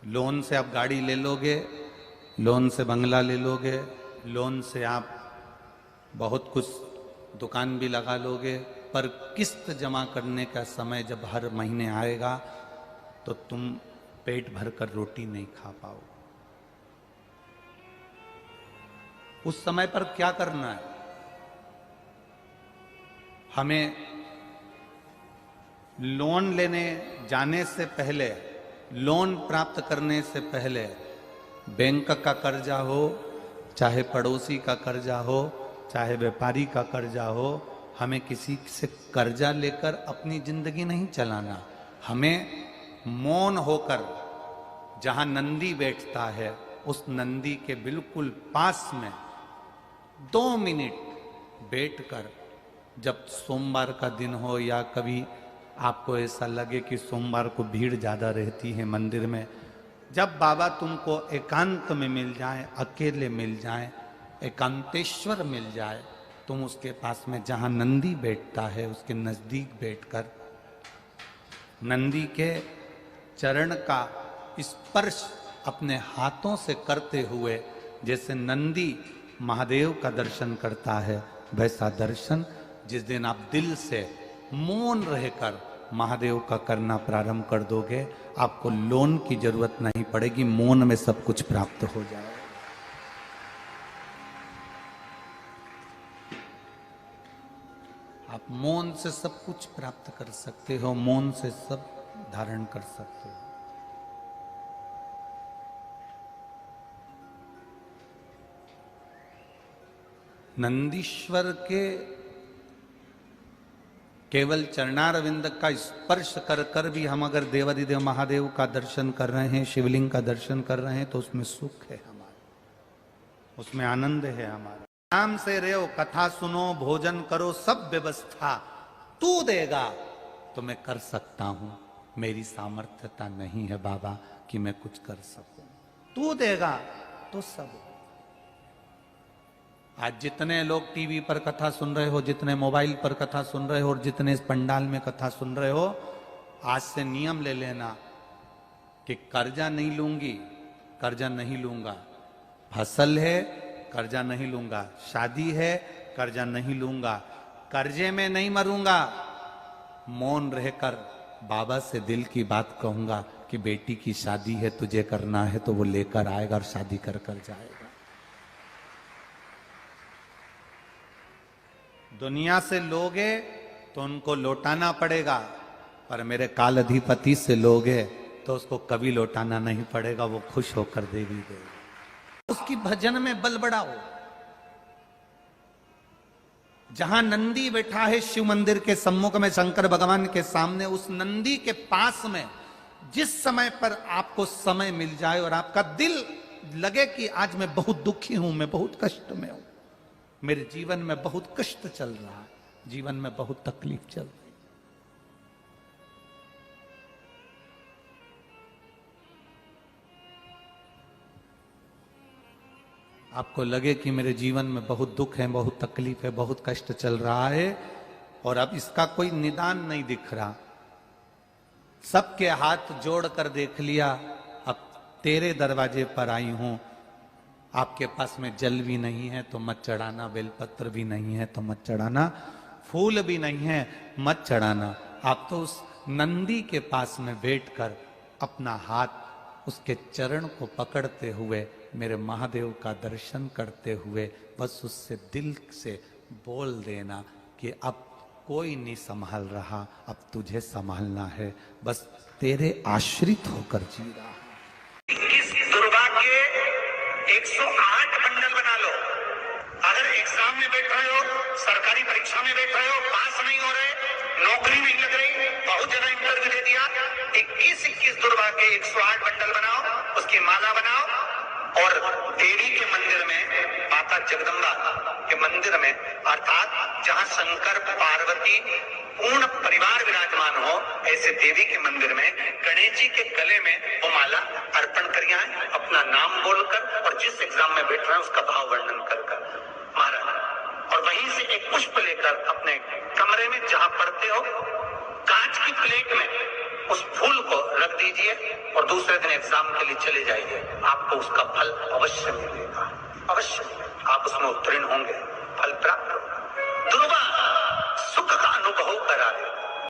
Loan से आप गाड़ी ले लोगे, लोन से बंगला ले लोगे, लोन से आप बहुत कुछ दुकान भी लगा लोगे, पर किस्त जमा करने का समय जब हर महीने आएगा तो तुम पेट भरकर रोटी नहीं खा पाओ। उस समय पर क्या करना है? हमें लोन लेने जाने से पहले, लोन प्राप्त करने से पहले बैंक का कर्जा हो, चाहे पड़ोसी का कर्जा हो, चाहे व्यापारी का कर्जा हो, हमें किसी से कर्जा लेकर अपनी जिंदगी नहीं चलाना। हमें मौन होकर, जहां नंदी बैठता है उस नंदी के बिल्कुल पास में 2 मिनट बैठकर, जब सोमवार का दिन हो या कभी आपको ऐसा लगे कि सोमवार को भीड़ ज़्यादा रहती है मंदिर में, जब बाबा तुमको एकांत में मिल जाए, अकेले मिल जाए, एकांतेश्वर मिल जाए, तुम उसके पास में जहाँ नंदी बैठता है उसके नज़दीक बैठकर नंदी के चरण का स्पर्श अपने हाथों से करते हुए, जैसे नंदी महादेव का दर्शन करता है, वैसा दर्शन जिस दिन आप दिल से मौन रहकर महादेव का करना प्रारंभ कर दोगे, आपको लोन की जरूरत नहीं पड़ेगी, मौन में सब कुछ प्राप्त हो जाएगा। आप मौन से सब कुछ प्राप्त कर सकते हो, मौन से सब धारण कर सकते हो। नंदीश्वर के केवल चरणारविंद का स्पर्श कर कर भी हम अगर देवादिदेव महादेव का दर्शन कर रहे हैं, शिवलिंग का दर्शन कर रहे हैं, तो उसमें सुख है हमारा, उसमें आनंद है हमारा। नाम से रहो, कथा सुनो, भोजन करो, सब व्यवस्था तू देगा तो मैं कर सकता हूं। मेरी सामर्थ्यता नहीं है बाबा कि मैं कुछ कर सकूं, तू देगा तो सब। आज जितने लोग टीवी पर कथा सुन रहे हो, जितने मोबाइल पर कथा सुन रहे हो और जितने इस पंडाल में कथा सुन रहे हो, आज से नियम ले लेना कि कर्जा नहीं लूंगी, कर्जा नहीं लूंगा, फसल है कर्जा नहीं लूंगा, शादी है कर्जा नहीं लूंगा, कर्जे में नहीं मरूंगा, मौन रहकर बाबा से दिल की बात कहूंगा कि बेटी की शादी है, तुझे करना है तो वो लेकर आएगा और शादी कर कर जाएगा। दुनिया से लोगे तो उनको लौटाना पड़ेगा, पर मेरे काल अधिपति से लोगे तो उसको कभी लौटाना नहीं पड़ेगा, वो खुश होकर देवी देगा। उसकी भजन में बल बढ़ाओ। जहां नंदी बैठा है शिव मंदिर के सम्मुख में, शंकर भगवान के सामने, उस नंदी के पास में जिस समय पर आपको समय मिल जाए और आपका दिल लगे कि आज मैं बहुत दुखी हूं, मैं बहुत कष्ट में हूं, मेरे जीवन में बहुत कष्ट चल रहा है, जीवन में बहुत तकलीफ चल रही, आपको लगे कि मेरे जीवन में बहुत दुख है, बहुत तकलीफ है, बहुत कष्ट चल रहा है और अब इसका कोई निदान नहीं दिख रहा, सबके हाथ जोड़कर देख लिया, अब तेरे दरवाजे पर आई हूं, आपके पास में जल भी नहीं है तो मत चढ़ाना, बेलपत्र भी नहीं है तो मत चढ़ाना, फूल भी नहीं है मत चढ़ाना। आप तो उस नंदी के पास में बैठकर अपना हाथ उसके चरण को पकड़ते हुए, मेरे महादेव का दर्शन करते हुए, बस उससे दिल से बोल देना कि अब कोई नहीं संभाल रहा, अब तुझे संभालना है, बस तेरे आश्रित होकर जी रहा। 108 बंडल बना लो। अगर एग्जाम में बैठ रहे हो, सरकारी परीक्षा में बैठ रहे हो, पास नहीं हो रहे, नौकरी नहीं लग रही, बहुत जगह इंटरव्यू दे दिया, 21 दुर्गा के 108 बंडल बनाओ, उसकी माला बनाओ और देवी के मंदिर में, माता जगदम्बा के मंदिर में, अर्थात जहां शंकर पार्वती पूर्ण परिवार विराजमान हो, ऐसे देवी के मंदिर में गणेश जी के गले में वो माला अर्पण करिए, अपना नाम बोलकर और जिस एग्जाम में बैठ रहे हैं उसका भाव वर्णन कर महाराज, और वहीं से एक पुष्प लेकर अपने कमरे में जहां पढ़ते हो, कांच की प्लेट में उस फूल को रख दीजिए और दूसरे दिन एग्जाम के लिए चले जाइए, आपको उसका फल अवश्य मिलेगा, अवश्य आप उसमें उत्तीर्ण होंगे, फल प्राप्त होगा।